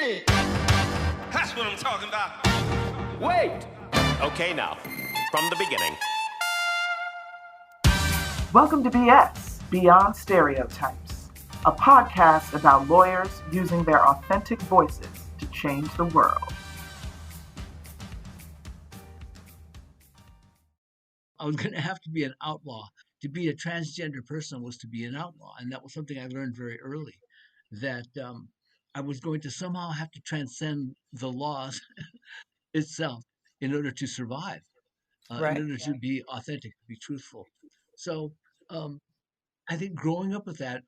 it. That's what I'm talking about. Wait. Okay, now, from the beginning. Welcome to BS, Beyond Stereotypes, a podcast about lawyers using their authentic voices to change the world. I was going to have to be an outlaw. To be a transgender person was to be an outlaw. And that was something I learned very early, that I was going to somehow have to transcend the laws itself in order to survive, in order to be authentic, to be truthful. So um, I think growing up with that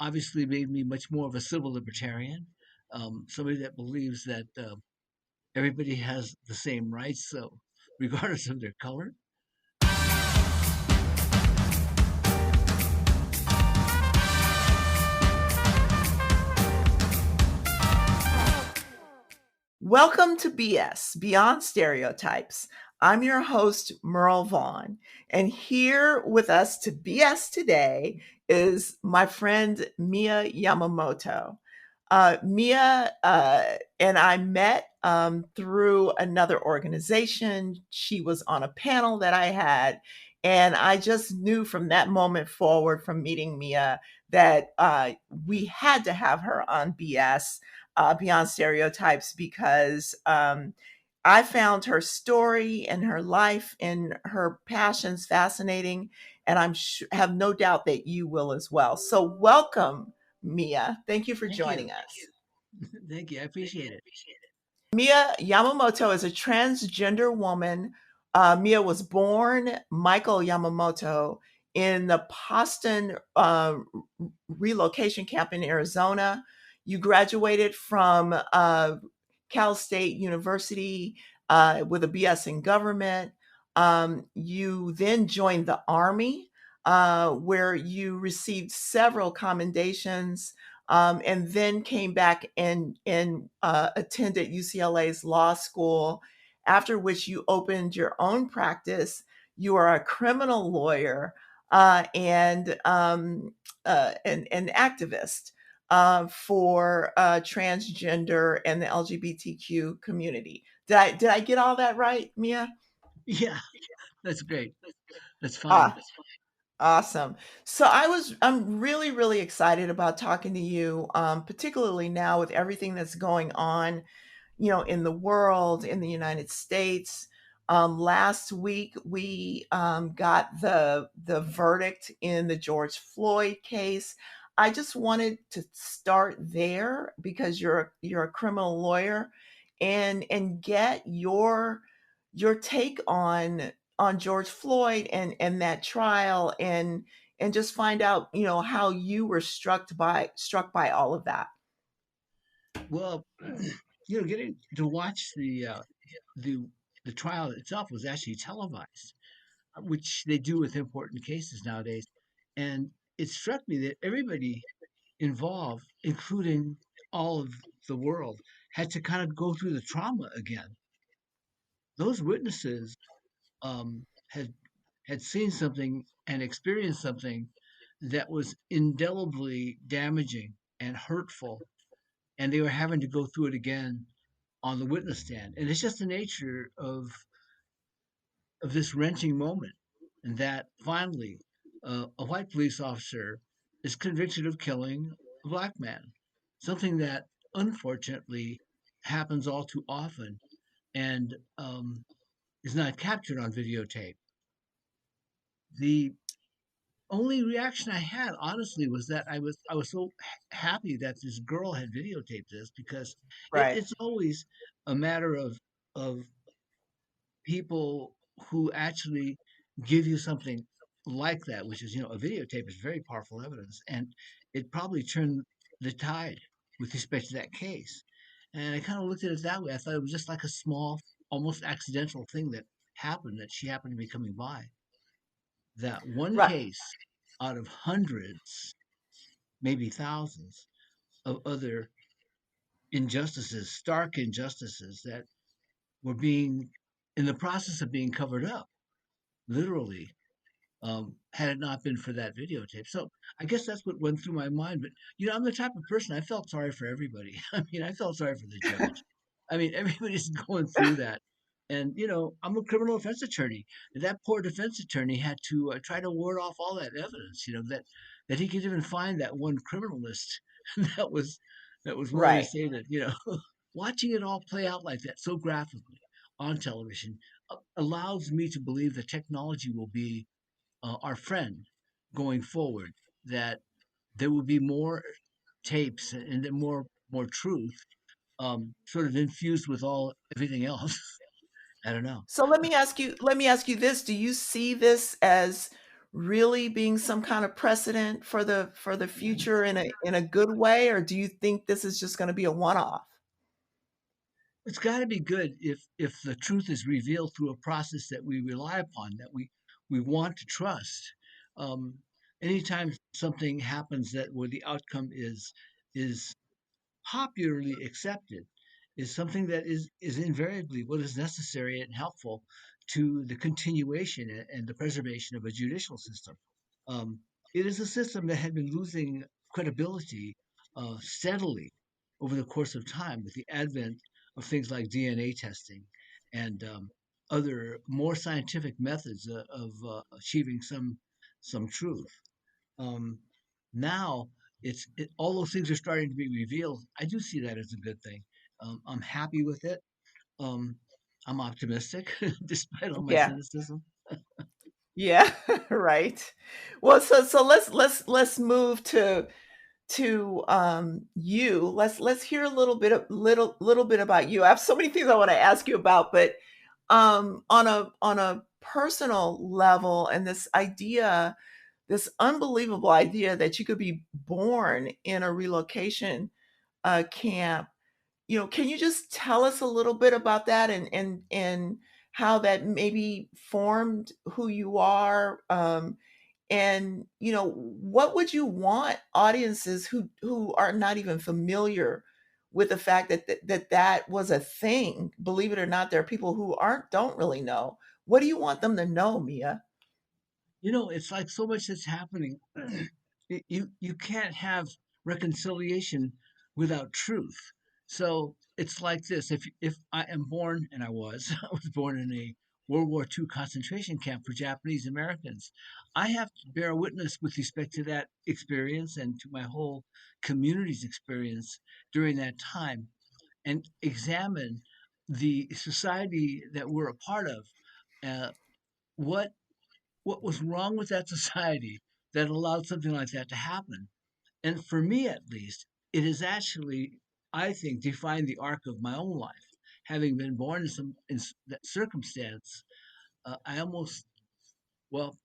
obviously made me much more of a civil libertarian, somebody that believes that everybody has the same rights, so regardless of their color. Welcome to BS, Beyond Stereotypes. I'm your host, Merle Vaughn, and here with us to BS today is my friend Mia Yamamoto. Mia and I met through another organization. She was on a panel that I had, and I just knew from that moment forward, from meeting Mia, that we had to have her on BS, Beyond Stereotypes, because I found her story and her life and her passions fascinating, and have no doubt that you will as well. So welcome, Mia. Thank you for joining us. Thank you. I appreciate it. Mia Yamamoto is a transgender woman. Mia was born Michael Yamamoto in the Poston relocation camp in Arizona. You graduated from Cal State University with a BS in government. You then joined the Army, where you received several commendations, and then came back and attended UCLA's law school, after which you opened your own practice. You are a criminal lawyer and an activist for transgender and the LGBTQ community. Did I get all that right, Mia? Yeah, that's great. That's fine. Ah, awesome. So I'm really, really excited about talking to you, particularly now with everything that's going on, in the world, in the United States. Last week we got the verdict in the George Floyd case. I just wanted to start there because you're a criminal lawyer, and get your take on George Floyd and that trial, and just find out how you were struck by all of that. Well, getting to watch the the trial itself was actually televised, which they do with important cases nowadays, and it struck me that everybody involved, including all of the world, had to kind of go through the trauma again. Those witnesses um, had had seen something and experienced something that was indelibly damaging and hurtful, and they were having to go through it again on the witness stand. And it's just the nature of this wrenching moment, and that finally a white police officer is convicted of killing a black man, something that unfortunately happens all too often and is not captured on videotape. The only reaction I had, honestly, was that I was so happy that this girl had videotaped this, because Right. it's always a matter of people who actually give you something like that, which is, a videotape is very powerful evidence, and it probably turned the tide with respect to that case. And I kind of looked at it that way. I thought it was just like a small, almost accidental thing that happened, that she happened to be coming by. That one Right. case out of hundreds, maybe thousands of other injustices, stark injustices that were being in the process of being covered up, literally, had it not been for that videotape. So I guess that's what went through my mind. But I'm the type of person, I felt sorry for everybody. I mean, I felt sorry for the judge. I mean, everybody's going through that. And I'm a criminal defense attorney. And that poor defense attorney had to try to ward off all that evidence. That he could even find that one criminalist that was willing to Right. say that. Watching it all play out like that so graphically on television allows me to believe that technology will be our friend going forward. That there will be more tapes and then more truth, sort of infused with all everything else. I don't know. So let me ask you this. Do you see this as really being some kind of precedent for the future in a good way, or do you think this is just going to be a one-off? It's got to be good if the truth is revealed through a process that we rely upon, that we want to trust. Um, Anytime something happens that where the outcome is popularly accepted, is something that is invariably what is necessary and helpful to the continuation and the preservation of a judicial system. Um, it is a system that had been losing credibility steadily over the course of time with the advent of things like DNA testing and other more scientific methods of achieving some truth. Um, Now all those things are starting to be revealed. I do see that as a good thing. I'm happy with it. Um, I'm optimistic despite all my Yeah. cynicism. Yeah, right. Well, so let's move to you. Let's hear a little bit about you. I have so many things I want to ask you about, but on a personal level, and this unbelievable idea that you could be born in a relocation camp. Can you just tell us a little bit about that, and how that maybe formed who you are? And what would you want audiences who are not even familiar with the fact that was a thing? Believe it or not, there are people who don't really know. What do you want them to know, Mia? It's like so much that's happening. You can't have reconciliation without truth. So it's like this. If I am born, and I was, I was born in a World War II concentration camp for Japanese Americans. I have to bear witness with respect to that experience and to my whole community's experience during that time, and examine the society that we're a part of. Uh, what what was wrong with that society that allowed something like that to happen? And for me, at least, it has actually, I think, defined the arc of my own life. Having been born that circumstance, I almost, well,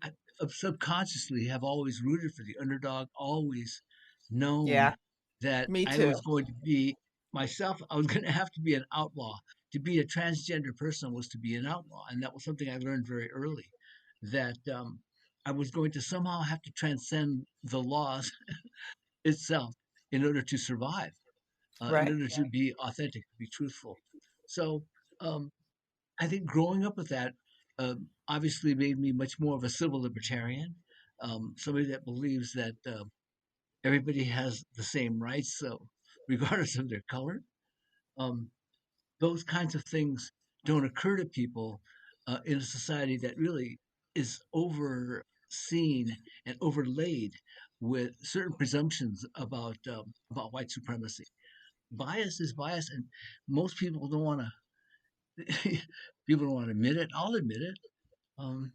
I subconsciously have always rooted for the underdog, always known Yeah, that me I too. was going to be myself. I was going to have to be an outlaw. To be a transgender person was to be an outlaw. And that was something I learned very early, that I was going to somehow have to transcend the laws itself in order to survive, in Right. order to be authentic, to be truthful. So um, I think growing up with that obviously made me much more of a civil libertarian, somebody that believes that everybody has the same rights, so regardless of their color. Um, those kinds of things don't occur to people in a society that really is overseen and overlaid with certain presumptions about white supremacy. Bias is bias, and most people don't want to. People don't want to admit it. I'll admit it. Um,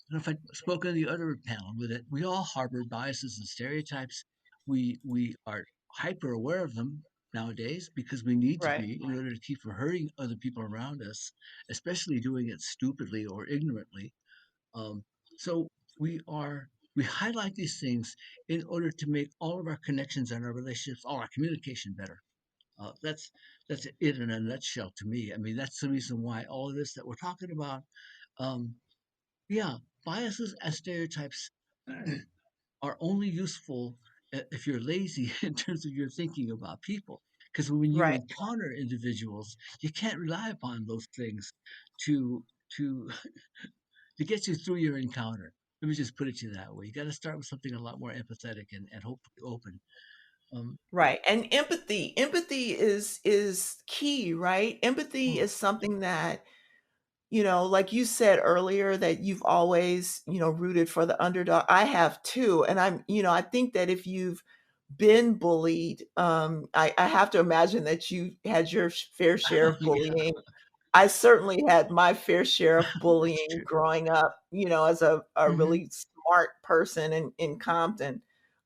and if I spoke in the other panel with it, we all harbor biases and stereotypes. We are hyper aware of them nowadays because we need to Right. be in order to keep from hurting other people around us, especially doing it stupidly or ignorantly. Um, so we highlight these things in order to make all of our connections and our relationships, all our communication better. That's it in a nutshell to me. I mean, that's the reason why all of this that we're talking about. Um, yeah, biases and stereotypes are only useful if you're lazy in terms of your thinking about people. Because when you Right. encounter individuals, you can't rely upon those things to to to get you through your encounter. Let me just put it to you that way. You got to start with something a lot more empathetic and hopefully open. Um, Right. And empathy is key, right? Empathy oh, is something that, like you said earlier, that you've always, rooted for the underdog. I have too. And I think that if you've been bullied, I have to imagine that you had your fair share of yeah, bullying. I certainly had my fair share of that's bullying true. growing up, as a Hmm. really smart person in Compton.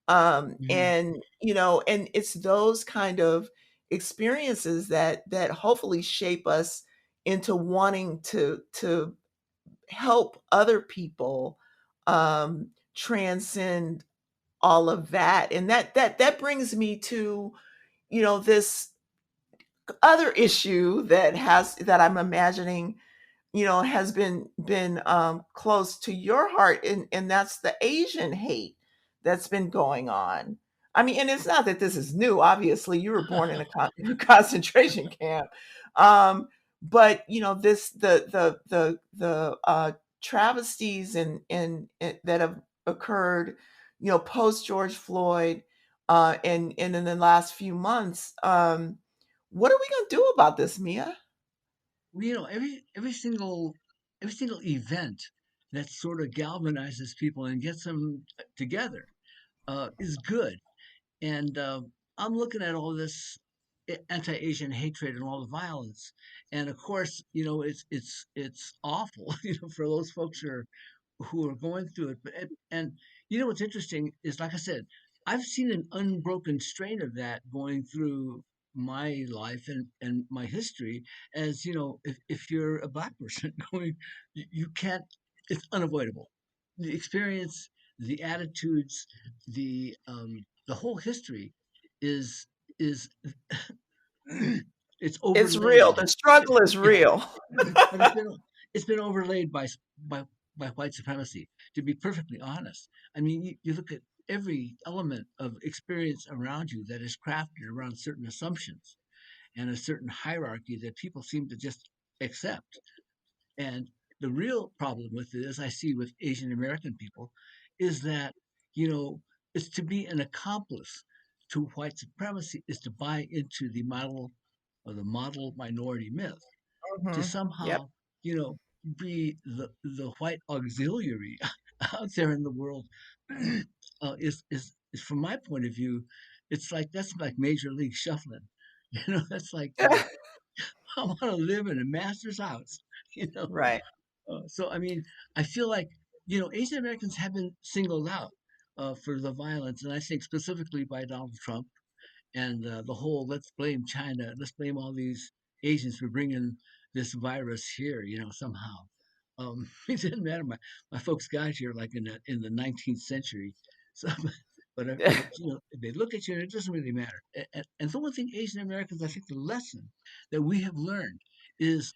Hmm. And it's those kind of experiences that hopefully shape us into wanting to help other people transcend all of that. And that brings me to, this other issue that I'm imagining, has been close to your heart, and that's the Asian hate that's been going on. I mean, and it's not that this is new. Obviously, you were born in a concentration camp, um, but this the travesties and that have occurred, post George Floyd, and in the last few months. What are we going to do about this, Mia? Well, every single event that sort of galvanizes people and gets them together is good. And I'm looking at all this anti-Asian hatred and all the violence, and of course, it's awful, for those folks who are going through it. And what's interesting is, like I said, I've seen an unbroken strain of that going through my life and my history. As if you're a black person going, you can't. It's unavoidable. The experience, the attitudes, the whole history is it's It's real. overlaid. The struggle is Yeah, real. but it's been overlaid by by white supremacy. To be perfectly honest, I mean, you look at every element of experience around you that is crafted around certain assumptions and a certain hierarchy that people seem to just accept. And the real problem with it, as I see with Asian American people, is that you know it's to be an accomplice to white supremacy is to buy into the model or the model minority myth, to Mhm. Yep. somehow, you know, be the white auxiliary out there in the world. Is from my point of view, it's like that's like major league shuffling. That's like I want to live in a master's house. You know, Right. so I mean, I feel like Asian Americans have been singled out for the violence, and I think specifically by Donald Trump and the whole let's blame China, let's blame all these Asians for bringing this virus here, somehow. It didn't matter. My folks got here like in the 19th century, so but they look at you and it doesn't really matter. And the one thing Asian Americans, I think, the lesson that we have learned is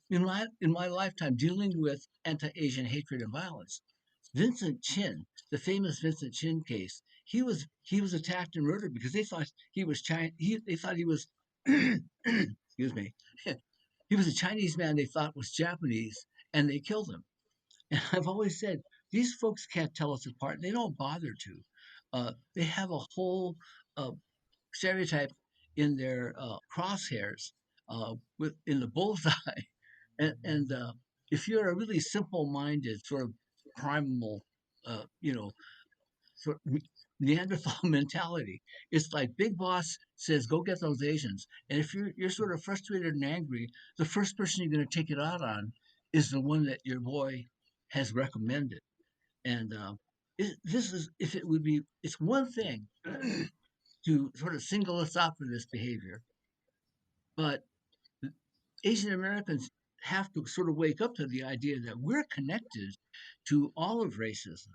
in my lifetime dealing with anti-Asian hatred and violence. Vincent Chin, the famous Vincent Chin case, he was attacked and murdered because they thought he was Chinese. They thought he was, excuse me, he was a Chinese man they thought was Japanese, and they killed him. And I've always said these folks can't tell us apart. They don't bother to. They have a whole uh, stereotype in their crosshairs, with in the bullseye, and if you're a really simple-minded sort of primal, uh, you know, sort of Neanderthal mentality. It's like Big Boss says, "Go get those Asians," and if you're sort of frustrated and angry, the first person you're going to take it out on is the one that your boy has recommended. And this is if it would be, it's one thing to sort of single us out for this behavior, but Asian Americans have to sort of wake up to the idea that we're connected to all of racism,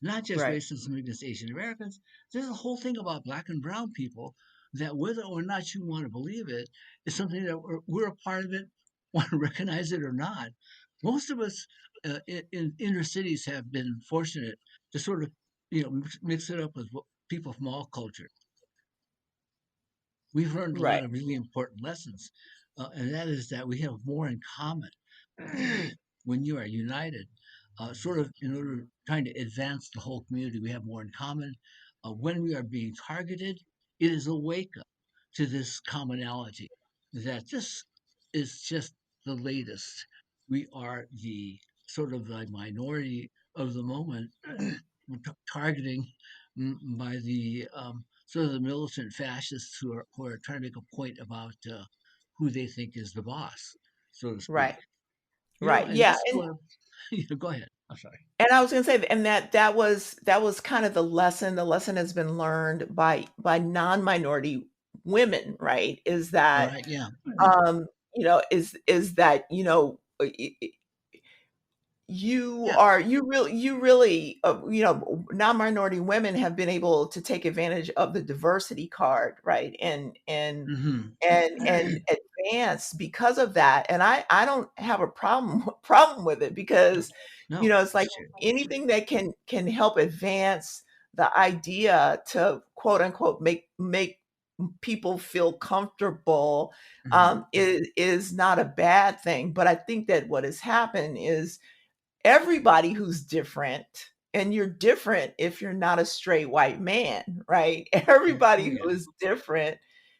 not just Right. racism against Asian Americans. There's a whole thing about black and brown people that, whether or not you want to believe it, is something that we're a part of it, want to recognize it or not. Most of us in inner cities have been fortunate to sort of, mix it up with people from all cultures. We've learned a Right. lot of really important lessons, and that is that we have more in common when you are united. sort of in order trying to advance the whole community. We have more in common. When we are being targeted, it is a wake up to this commonality that this is just the latest. We are the sort of the minority of the moment, targeting by the sort of the militant fascists who are trying to make a point about who they think is the boss, so to speak. Right. You know, Right. and Yeah. this is where go ahead. I'm sorry. And I was gonna say, and that was kind of the lesson. The lesson has been learned by non-minority women, right? Is All that right, yeah. is that Yeah. you really non-minority women have been able to take advantage of the diversity card, right? Mhm. And advance because of that. And I don't have a problem with it, No. because No, it's like sure. anything that can help advance the idea to quote unquote make people feel comfortable, Mhm. is not a bad thing. But I think that what has happened is everybody who's different, and you're different if you're not a straight white man, right? Oh, Everybody yeah. who is different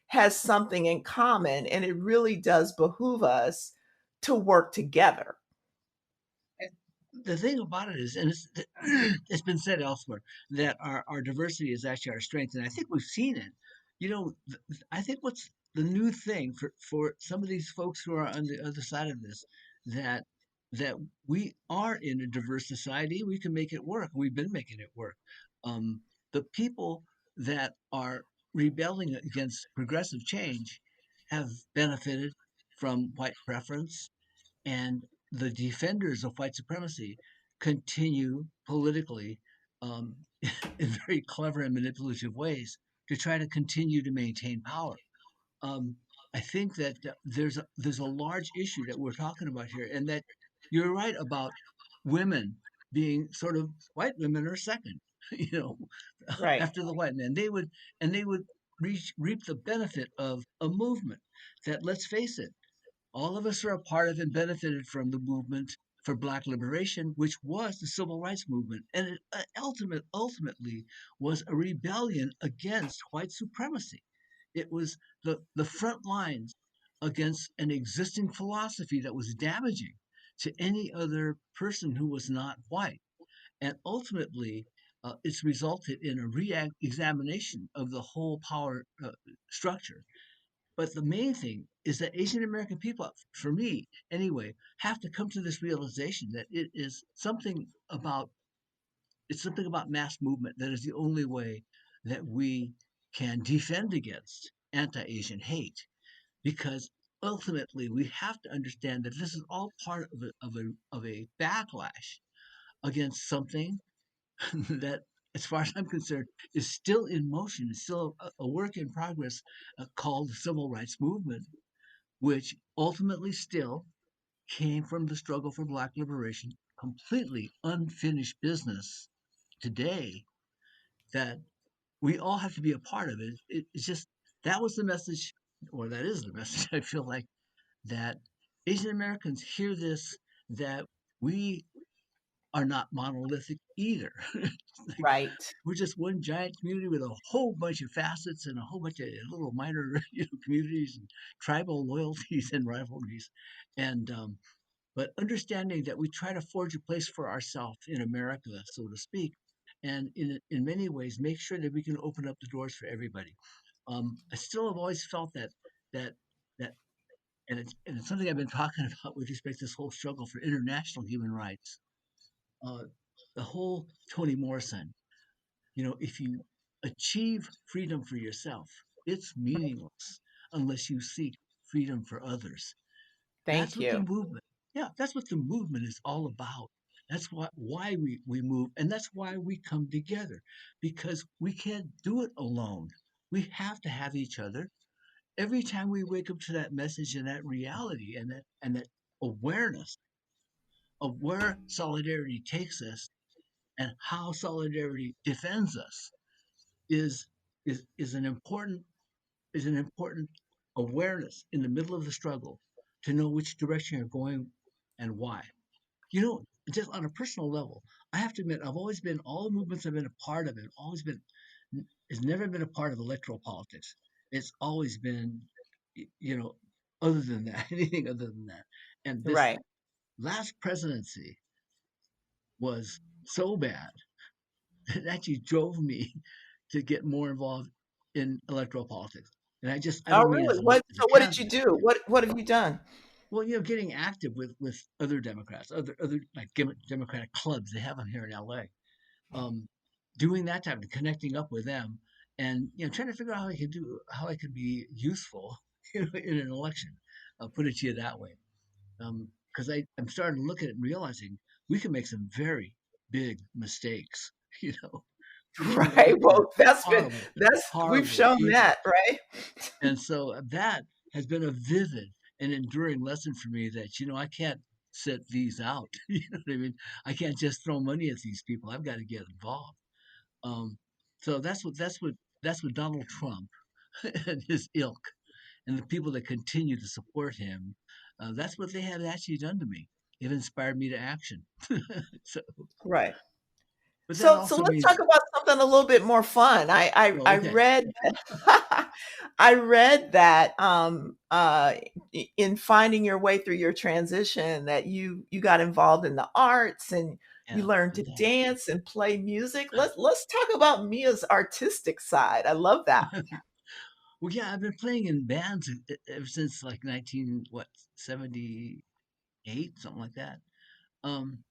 has something in common, and it really does behoove us to work together. And the thing about it is, and it's been said elsewhere, that our diversity is actually our strength, and I think we've seen it. You know, I think what's the new thing for some of these folks who are on the other side of this, that that we are in a diverse society, we can make it work. We've been making it work. Um, the people that are rebelling against progressive change have benefited from white preference, and the defenders of white supremacy continue politically, um, in very clever and manipulative ways to try to continue to maintain power. um, I think that there's a large issue that we're talking about here, and that you're right about women being sort of white women are second, you know, Right. after the white men. They would reap the benefit of a movement that, let's face it, all of us are a part of and benefited from the movement for Black liberation, which was the civil rights movement, and it ultimately was a rebellion against white supremacy. It was the front lines against an existing philosophy that was damaging to any other person who was not white. And ultimately, it's resulted in a re-examination of the whole power structure. But the main thing is that Asian American people, for me anyway, have to come to this realization that it's something about mass movement that is the only way that we can defend against anti-Asian hate. Because ultimately, we have to understand that this is all part of a backlash against something that, as far as I'm concerned, is still in motion. It's still a work in progress, called the civil rights movement, which ultimately still came from the struggle for Black liberation, completely unfinished business today, that we all have to be a part of it. It's just that was the message, or that is the message, I feel like, that Asian Americans hear this, that we are not monolithic either. Like, Right. we're just one giant community with a whole bunch of facets and a whole bunch of little minor communities and tribal loyalties and rivalries. And but understanding that we try to forge a place for ourselves in America, so to speak, and in many ways make sure that we can open up the doors for everybody. I still have always felt that that and it's something I've been talking about with respect to this whole struggle for international human rights. Uh, the whole Toni Morrison, if you achieve freedom for yourself, it's meaningless unless you seek freedom for others. That's Thank what the you. movement, yeah, that's what the movement is all about. That's why we move, and that's why we come together, because we can't do it alone. We have to have each other. Every time we wake up to that message and that reality and that awareness of where solidarity takes us and how solidarity defends us is is an important awareness in the middle of the struggle to know which direction you're going and why. You know, just on a personal level, I have to admit, I've always been all the movements I've been a part of it. Always been, it's never been a part of electoral politics. It's always been, you know, other than that, anything other than that. And this Right. last presidency was so bad it actually drove me to get more involved in electoral politics. And I Oh, don't mean really? as What a so what did you candidate. do? What have you done? Well, getting active with other Democrats, other like Democratic clubs. They have them here in LA. Um, Doing that type of connecting up with them, and trying to figure out how I could be useful, in an election. I'll put it to you that way. Because I'm starting to look at it and realizing we can make some very big mistakes. You know, we can Right. elect some Well, that's we've horrible shown people. that, right? And so that has been a vivid and enduring lesson for me that, I can't sit these out. You know what I mean? I can't just throw money at these people. I've got to get involved. Um, so that's what Donald Trump and his ilk and the people that continue to support him, that's what they have actually done to me. It inspired me to action. So, Right. but that So also let's means, talk about something a little bit more fun. well, I okay. read I read that in finding your way through your transition that you got involved in the arts and you Yeah, learned to did dance and play music. Let's talk about Mia's artistic side. I love that. that. Well, yeah, I've been playing in bands ever since like 78, something like that. Um,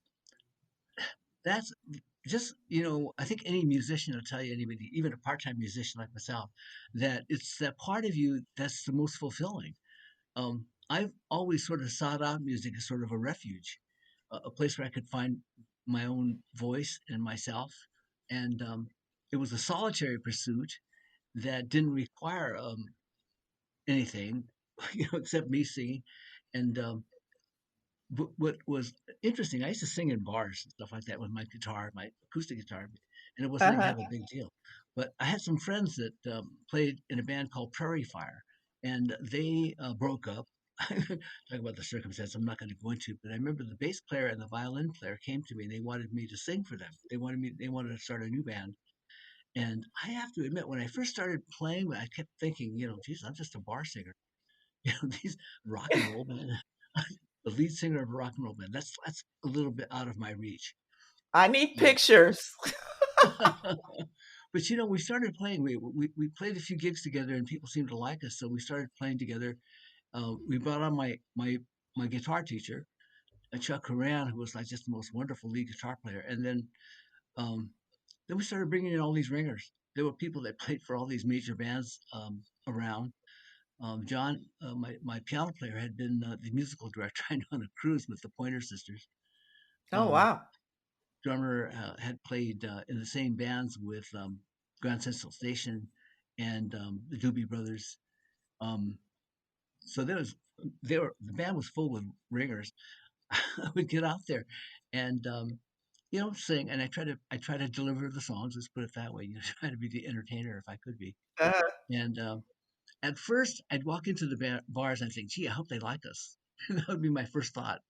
that's just, I think any musician will tell you, anybody, even a part-time musician like myself, that it's that part of you that's the most fulfilling. I've always sort of sought out music as sort of a refuge, a place where I could find my own voice and myself. And it was a solitary pursuit that didn't require anything, except me singing. And what was interesting, I used to sing in bars and stuff like that with my guitar, my acoustic guitar, and it wasn't Uh-huh. kind of a big deal. But I had some friends that played in a band called Prairie Fire, and they broke up. Talk about the circumstance I'm not going to go into, but I remember the bass player and the violin player came to me and they wanted me to sing for them. They wanted to start a new band. And I have to admit, when I first started playing, I kept thinking, geez, I'm just a bar singer. These rock and roll band, the lead singer of a rock and roll band. That's a little bit out of my reach. I need Um, pictures. but we started playing. We played a few gigs together, and people seemed to like us, so we started playing together. We brought on my guitar teacher, Chuck Horan, who was like just the most wonderful lead guitar player, and um, then we started bringing in all these ringers. There were people that played for all these major bands around. John, my piano player, had been the musical director on a cruise with the Pointer Sisters. Oh, Um, wow. Drummer had played in the same bands with Grand Central Station and the Doobie Brothers. Um, so the band was full with ringers. I would get out there and sing, and I try to deliver the songs. Let's put it that way. Try to be the entertainer if I could be. Uh, And at first, I'd walk into the bars and think, "Gee, I hope they like us." That would be my first thought.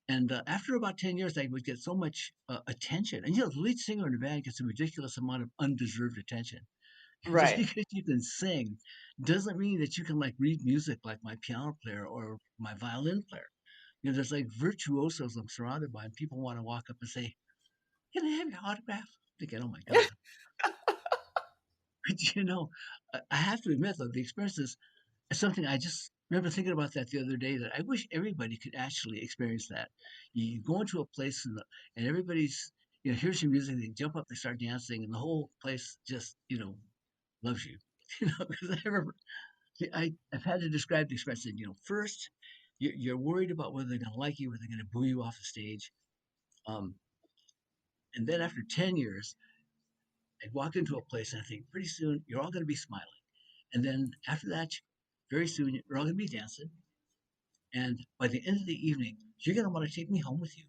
And after about 10 years, I would get so much attention. And the lead singer in a band gets a ridiculous amount of undeserved attention. Just right. because you can sing doesn't mean that you can like read music like my piano player or my violin player. There's like virtuosos I'm surrounded by, and people want to walk up and say, "Can I have your autograph?" Thinking, "Oh my God." But I have to admit though, the experience is something I just remember thinking about that the other day, that I wish everybody could actually experience that. You go into a place and everybody's, here's your music, they jump up, they start dancing, and the whole place just, loves you. Because I remember I've had to describe the experience. That, first you're worried about whether they're going to like you, whether they're going to boo you off the stage. Um, and then after 10 years, I'd walk into a place and I think pretty soon you're all going to be smiling. And then after that, very soon you're all going to be dancing. And by the end of the evening, you're going to want to take me home with you.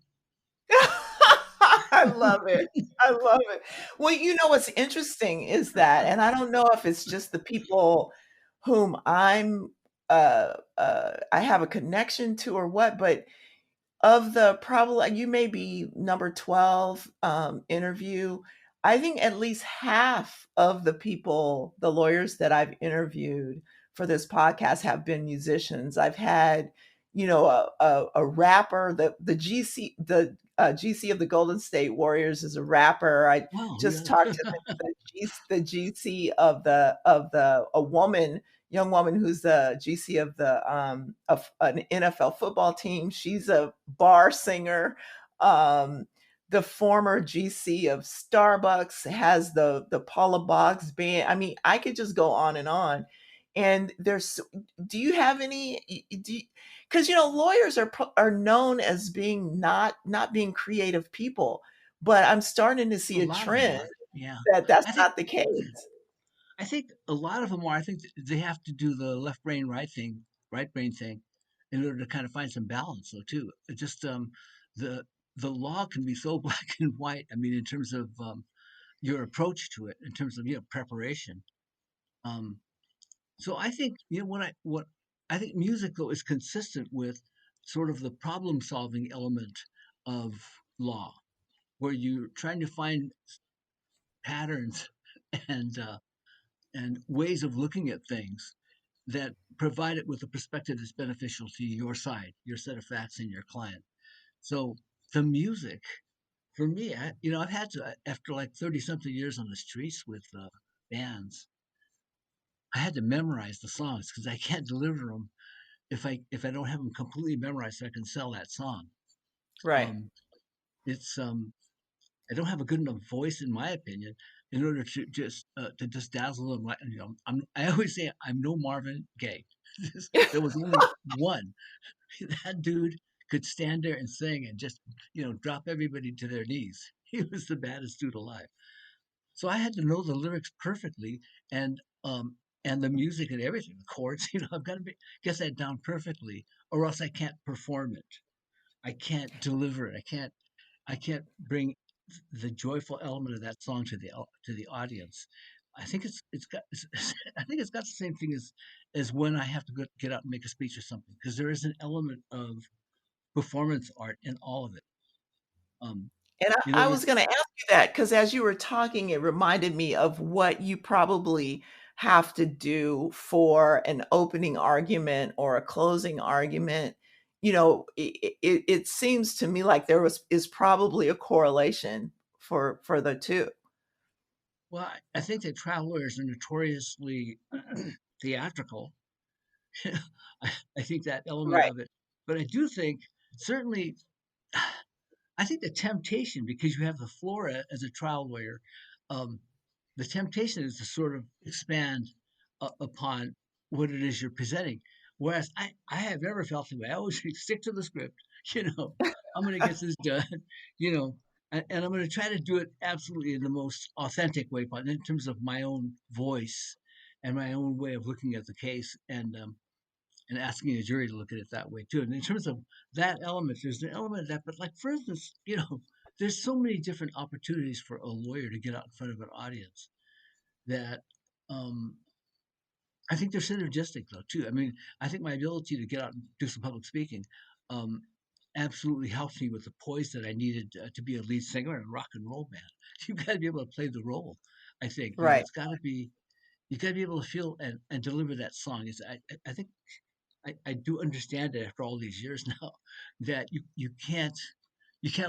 I love it. I love it. Well, what's interesting is that, and I don't know if it's just the people whom I have a connection to or what, but of the probably you may be number 12 interview, I think at least half of the people, the lawyers that I've interviewed for this podcast have been musicians. I've had, a rapper, the GC of the Golden State Warriors is a rapper. I Wow, just yeah. talked to the GC of the a woman, young woman who's the GC of an NFL football team. She's a bar singer. Um, the former GC of Starbucks has the Paula Boggs band. I mean, I could just go on and on. And do you have any? Because lawyers are known as being not being creative people, but I'm starting to A see a lot of them trend are. Yeah. that that's I think not the case. I think a lot of them are. I think they have to do the left brain, right brain thing, in order to kind of find some balance, though, too. It just the the law can be so black and white. I mean, in terms of your approach to it, in terms of preparation. Um, so I think what I think music though is consistent with sort of the problem solving element of law, where you're trying to find patterns and ways of looking at things that provide it with a perspective that's beneficial to your side, your set of facts, and your client. So the music, for me, I've had to after like 30 something years on the streets with bands, I had to memorize the songs because I can't deliver them if I don't have them completely memorized so I can sell that song. Right. Um, it's I don't have a good enough voice, in my opinion, in order to just dazzle them. Like, I always say I'm no Marvin Gaye. There was only one. That dude could stand there and sing and just drop everybody to their knees. He was the baddest dude alive. So I had to know the lyrics perfectly and the music and everything, the chords. I've got to get that down perfectly, or else I can't perform it. I can't deliver it. I can't bring the joyful element of that song to the audience. I think I think it's got the same thing as when I have to get out and make a speech or something, because there is an element of performance art in all of it. Um, And in I order, was gonna ask you that because as you were talking, it reminded me of what you probably have to do for an opening argument or a closing argument. It seems to me like is probably a correlation for the 2. well, I think that trial lawyers are notoriously theatrical. I think that element Right. of it, but I do think certainly I think the temptation, because you have the floor as a trial lawyer, um, the temptation is to sort of expand upon what it is you're presenting. Whereas I have never felt that way. I always stick to the script. You know, I'm going to get this done. You know, and I'm going to try to do it absolutely in the most authentic way, but in terms of my own voice and my own way of looking at the case, and asking a jury to look at it that way too. And in terms of that element, there's an element of that. But like for instance, there's so many different opportunities for a lawyer to get out in front of an audience that um, I think they're synergistic though too. I mean, I think my ability to get out and do some public speaking um, absolutely helped me with the poise that I needed to be a lead singer in a rock and roll band. You've got to be able to play the role. I think Right. it's got to be you got to be able to feel and deliver that song. I think I do understand it after all these years now that you can't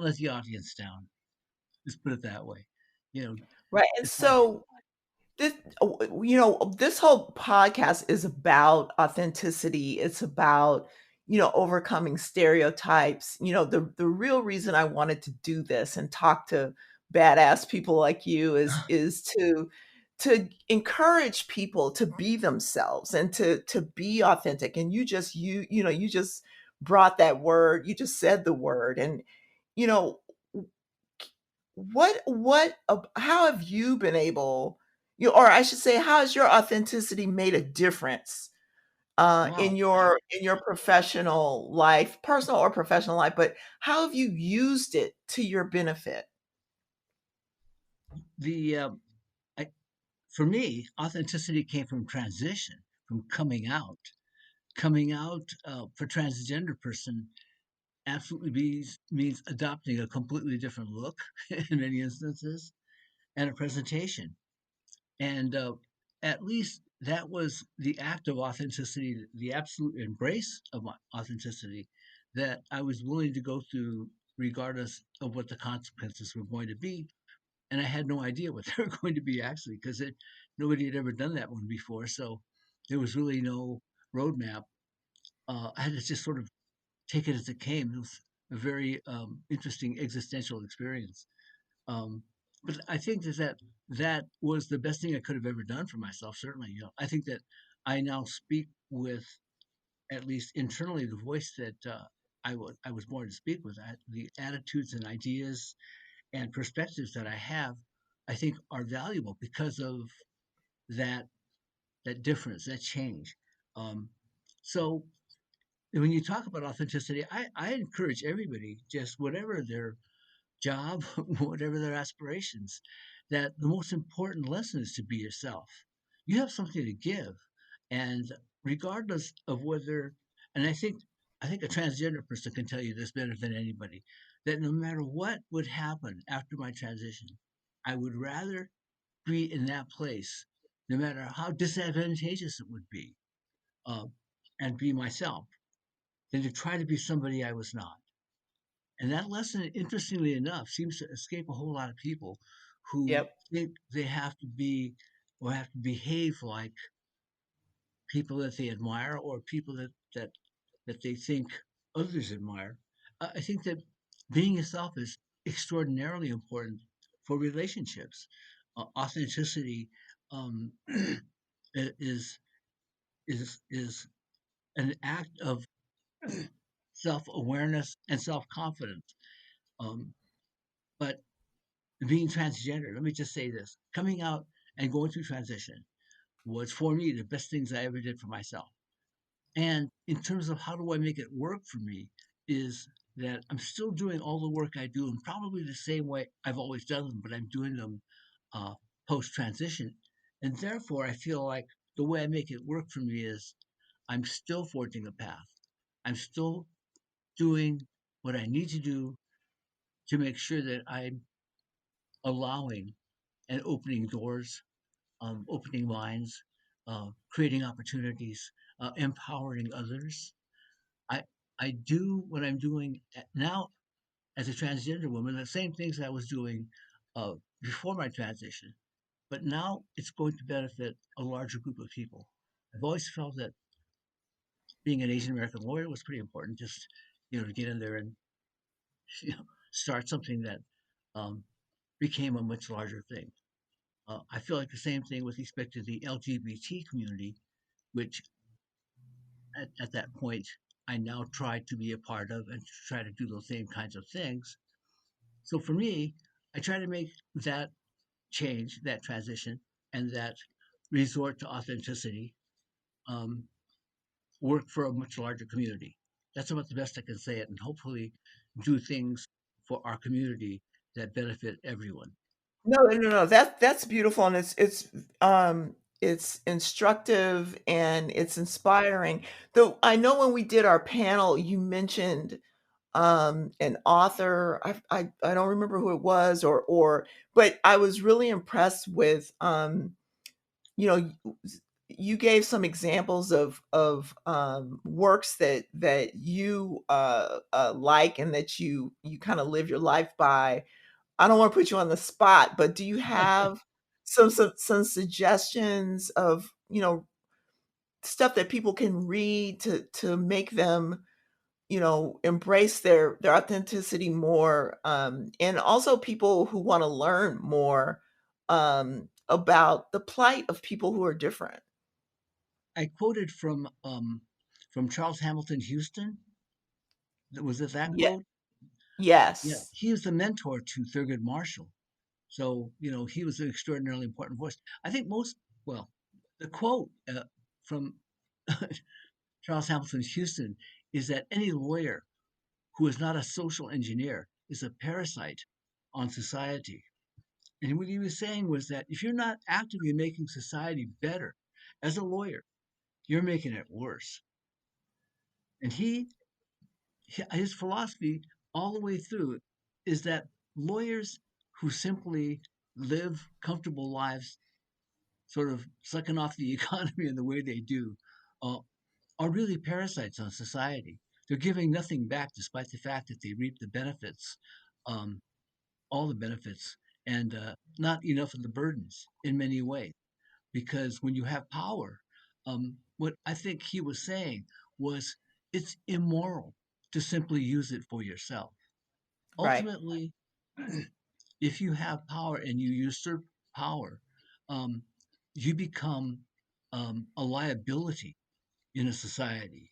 let the audience down. Just put it that way. You know, Right. And it's like so this whole podcast is about authenticity. It's about, overcoming stereotypes. The real reason I wanted to do this and talk to badass people like you is to encourage people to be themselves and to be authentic. And you just brought that word, you just said the word. And you know how have you been able, or I should say, how has your authenticity made a difference wow. in your professional life, personal or professional life, but how have you used it to your benefit? The I, for me, authenticity came from transition, from coming out for transgender person absolutely means adopting a completely different look in many instances and a presentation. And at least that was the act of authenticity, the absolute embrace of authenticity that I was willing to go through regardless of what the consequences were going to be. And I had no idea what they were going to be actually, because nobody had ever done that one before. So there was really no roadmap. I had to just sort of take it as it came. It was a very interesting existential experience. Um, but I think that was the best thing I could have ever done for myself. Certainly, I think that I now speak with, at least internally, the voice that I was born to speak with. The attitudes and ideas and perspectives that I have, I think, are valuable because of that that difference, that change. Um, so when you talk about authenticity, I encourage everybody, just whatever their job, whatever their aspirations, that the most important lesson is to be yourself. You have something to give, and regardless of whether, and I think a transgender person can tell you this better than anybody, that no matter what would happen after my transition, I would rather be in that place, no matter how disadvantageous it would be, uh, and be myself, than to try to be somebody I was not. And that lesson, interestingly enough, seems to escape a whole lot of people who Yep. think they have to be or have to behave like people that they admire or people that they think others admire. I think that being yourself is extraordinarily important for relationships. Authenticity um, is is an act of self awareness and self confidence. Um, but being transgender, let me just say this: coming out and going through transition was for me the best things I ever did for myself. And in terms of how do I make it work for me, is that I'm still doing all the work I do in probably the same way I've always done them, but I'm doing them uh, post transition. And therefore, I feel like the way I make it work for me is I'm still forging a path. I'm still doing what I need to do to make sure that I'm allowing and opening doors, opening minds, creating opportunities, empowering others. I I do what I'm doing now as a transgender woman, the same things I was doing uh, before my transition, but now it's going to benefit a larger group of people. I've always felt that being an Asian American lawyer was pretty important, just to get in there and start something that um, became a much larger thing. I feel like the same thing with respect to the LGBT community, which at that point I now try to be a part of and try to do those same kinds of things. So for me, I try to make that change, that transition, and that resort to authenticity um, work for a much larger community. That's about the best I can say it, and hopefully do things for our community that benefit everyone. No, no, no, no. That's beautiful, and it's instructive and it's inspiring. Though I know when we did our panel, you mentioned an author. I don't remember who it was, but I was really impressed with you know you gave some examples of works that you like and that you kind of live your life by. I don't want to put you on the spot, but do you have some suggestions of stuff that people can read to make them embrace their authenticity more, and also people who want to learn more about the plight of people who are different. I quoted from Charles Hamilton Houston. Was it that Yeah. quote? Yeah, Yes. he was the mentor to Thurgood Marshall. So, he was an extraordinarily important voice. I think well, the quote from Charles Hamilton Houston is that any lawyer who is not a social engineer is a parasite on society. And what he was saying was that if you're not actively making society better as a lawyer, you're making it worse. And his philosophy all the way through is that lawyers who simply live comfortable lives, sort of sucking off the economy in the way they do, uh, are really parasites on society. They're giving nothing back, despite the fact that they reap the benefits, um, all the benefits, and not enough of the burdens in many ways. Because when you have power, what I think he was saying was it's immoral to simply use it for yourself. Right. Ultimately, if you have power and you usurp power, um, you become a liability in a society.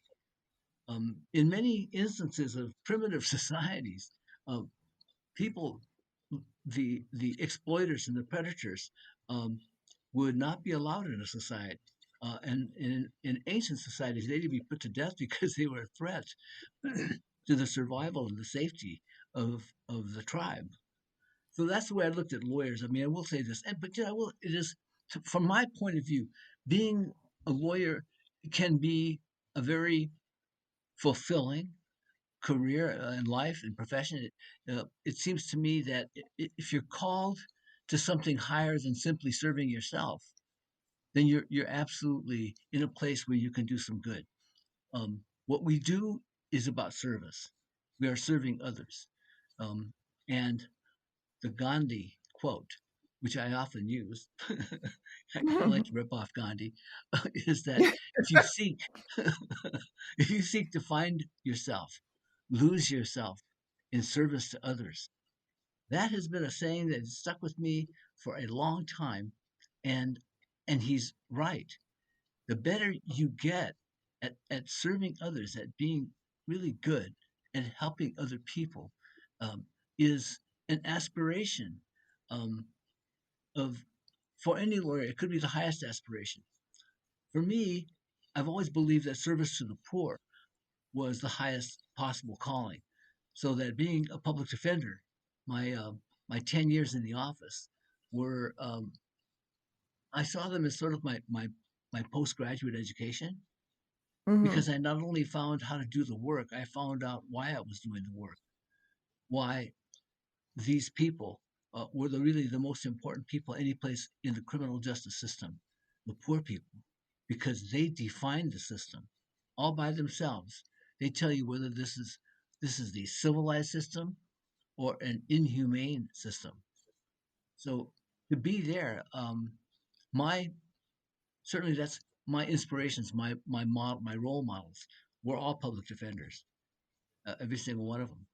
In many instances of primitive societies, uh, people, the exploiters and the predators, um, would not be allowed in a society. And in ancient societies, they'd be put to death because they were a threat to the survival and the safety of the tribe. So that's the way I looked at lawyers. I mean, I will say this, but I will. It is from my point of view, being a lawyer can be a very fulfilling career in life and profession. It seems to me that if you're called to something higher than simply serving yourself, then you're absolutely in a place where you can do some good. What we do is about service. We are serving others, um, and the Gandhi quote, which I often use, I kind of like to rip off Gandhi, is that if you seek, if you seek to find yourself, lose yourself in service to others. That has been a saying that has stuck with me for a long time, and he's right. The better you get at serving others, at being really good and helping other people, um, is an aspiration, um, of for any lawyer. It could be the highest aspiration. For me, I've always believed that service to the poor was the highest possible calling. So that being a public defender, my my 10 years in the office were, I saw them as sort of my postgraduate education, Hmm. because I not only found how to do the work, I found out why I was doing the work, why these people were really the most important people any place in the criminal justice system, the poor people, because they define the system all by themselves. They tell you whether this is the civilized system or an inhumane system. So to be there, my certainly that's my inspirations, my model, my role models were all public defenders, every single one of them.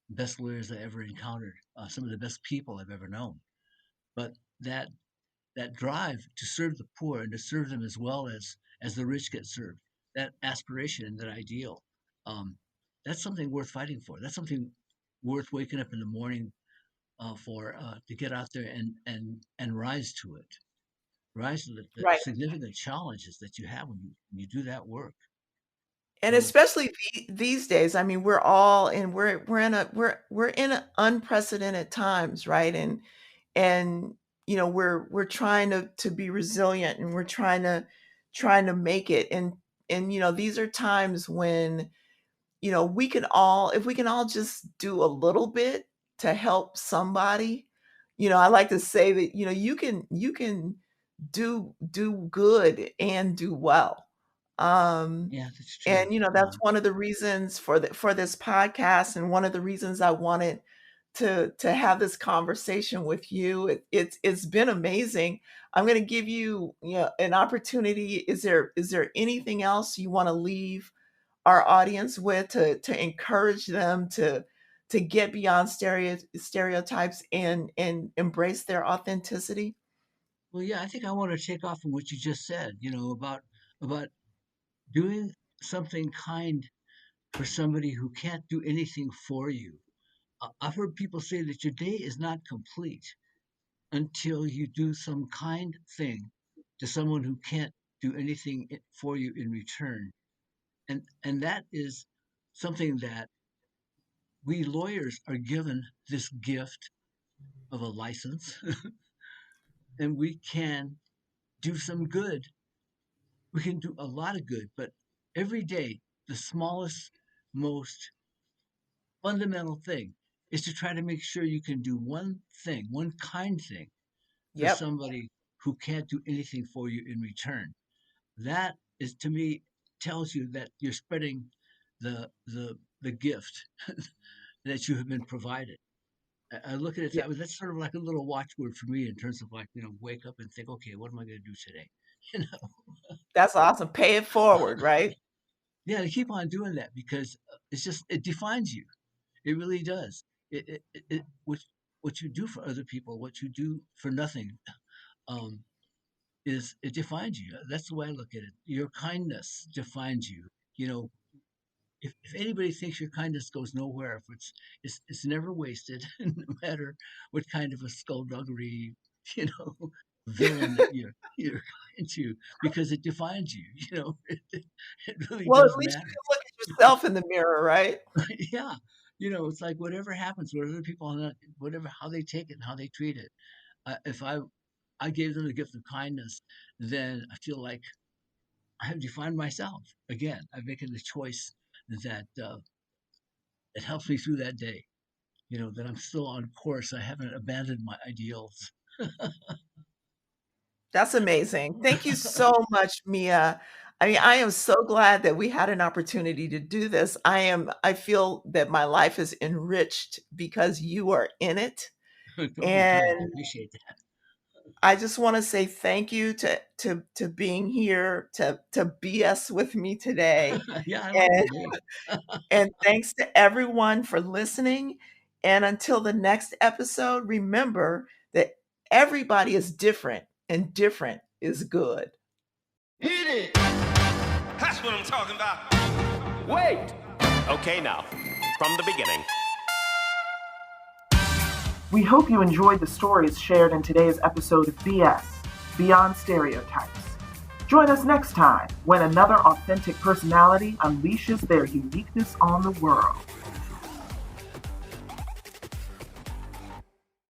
Best lawyers I ever encountered, some of the best people I've ever known. But that that drive to serve the poor and to serve them as well as the rich get served, that aspiration and that ideal, um, that's something worth fighting for. That's something worth waking up in the morning for, to get out there and rise to it. Rise to the Right. significant challenges that you have when you do that work. And So especially these days, I mean, we're all in we're in unprecedented times, right? And we're trying to be resilient, and we're trying to make it. And these are times when we can all, if we can all just do a little bit to help somebody. I like to say that you can do good and do well. um yeah, that's true. and that's one of the reasons for this podcast, and one of the reasons I wanted to have this conversation with you. It's been amazing. I'm going to give you, an opportunity. Is there anything else you want to leave our audience with, to encourage them to get beyond stereotypes and embrace their authenticity? Well, yeah, I think I want to take off from what you just said. About doing something kind for somebody who can't do anything for you. I've heard people say that your day is not complete until you do some kind thing to someone who can't do anything for you in return. And that is something that we lawyers are given, this gift of a license, and we can do some good. We can do a lot of good, but every day, the smallest, most fundamental thing is to try to make sure you can do one thing, one kind thing for Yep. somebody who can't do anything for you in return. That is, to me, tells you that you're spreading the gift that you have been provided. I look at it Yeah. that way. That's sort of like a little watchword for me in terms of like, wake up and think, okay, what am I going to do today? You know, That's awesome. Pay it forward, right? yeah, to keep on doing that because it defines you. It really does. What you do for other people, what you do for nothing, um, it defines you. That's the way I look at it. Your kindness defines you. You know, if anybody thinks your kindness goes nowhere, if it's never wasted, no matter what kind of a skullduggery, you know, villain that you're kind to, because it defines you. It really Well, at does least you matter. can look at yourself in the mirror, right? Yeah, it's like whatever happens, whatever people, whatever how they take it and how they treat it. If I gave them the gift of kindness, then I feel like I have defined myself again. I've making the choice that it helps me through that day. That I'm still on course. I haven't abandoned my ideals. That's amazing. Thank you so much, Mia. I mean, I am so glad that we had an opportunity to do this. I feel that my life is enriched because you are in it. Okay, good. I And appreciate that. I just want to say thank you to being here to BS with me today. Yeah, I like And the name. and thanks to everyone for listening. And until the next episode, remember that everybody is different and different is good. Hit it! That's what I'm talking about. Wait! Okay, now, from the beginning. We hope you enjoyed the stories shared in today's episode of BS, Beyond Stereotypes. Join us next time when another authentic personality unleashes their uniqueness on the world.